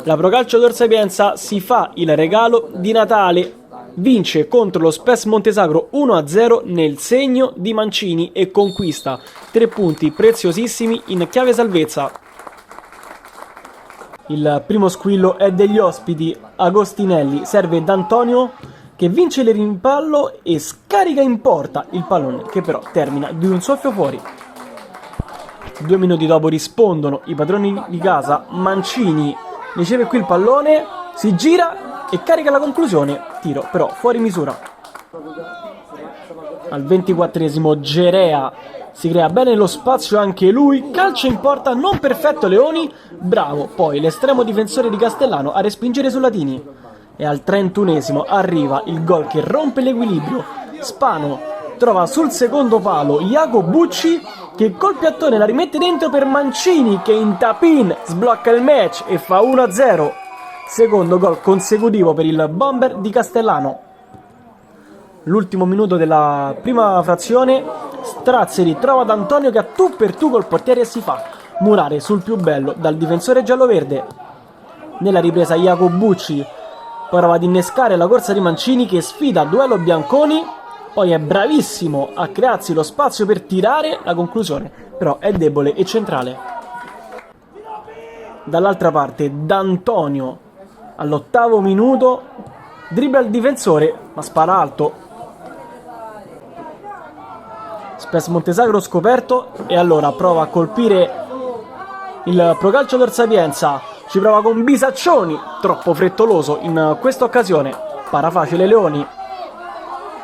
La Procalcio Tor Sapienza si fa il regalo di Natale, vince contro lo Spes Montesagro 1-0 nel segno di Mancini e conquista 3 punti preziosissimi in chiave salvezza. Il primo squillo è degli ospiti, Agostinelli serve D'Antonio che vince il rimpallo e scarica in porta il pallone che però termina di un soffio fuori. 2 minuti dopo rispondono i padroni di casa, Mancini riceve qui il pallone, si gira e carica la conclusione, tiro però fuori misura. Al 24esimo Gerea si crea bene lo spazio anche lui, calcio in porta non perfetto Leoni, bravo poi l'estremo difensore di Castellano a respingere Sulatini. E al 31esimo arriva il gol che rompe l'equilibrio, Spano trova sul secondo palo Iago Bucci che col piattone la rimette dentro per Mancini che in tap-in sblocca il match e fa 1-0. Secondo gol consecutivo per il bomber di Castellano. L'ultimo minuto della prima frazione, Strazzeri trova D'Antonio che a tu per tu col portiere e si fa murare sul più bello dal difensore gialloverde. Nella ripresa Iago Bucci prova ad innescare la corsa di Mancini che sfida a duello Bianconi, poi è bravissimo a crearsi lo spazio per tirare, la conclusione però è debole e centrale. Dall'altra parte D'Antonio all'8° minuto dribbla il difensore ma spara alto. Spes Montesagro scoperto e allora prova a colpire il Procalcio Tor Sapienza, ci prova con Bisaccioni, troppo frettoloso in questa occasione, para facile Leoni.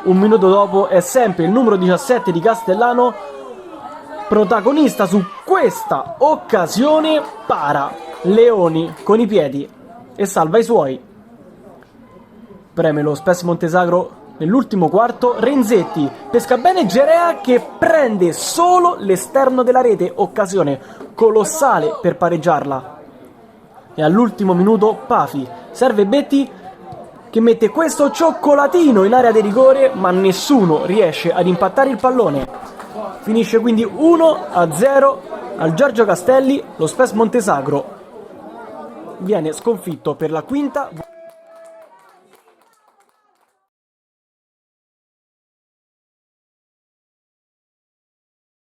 1 minuto dopo è sempre il numero 17 di Castellano protagonista su questa occasione, para Leoni con i piedi e salva i suoi. Preme lo Spes Montesagro nell'ultimo quarto, Renzetti pesca bene Gerea che prende solo l'esterno della rete, occasione colossale per pareggiarla. E all'ultimo minuto Pafi serve Betti che mette questo cioccolatino in area di rigore ma nessuno riesce ad impattare il pallone. Finisce quindi 1-0 al Giorgio Castelli, lo Spes Montesagro viene sconfitto per la quinta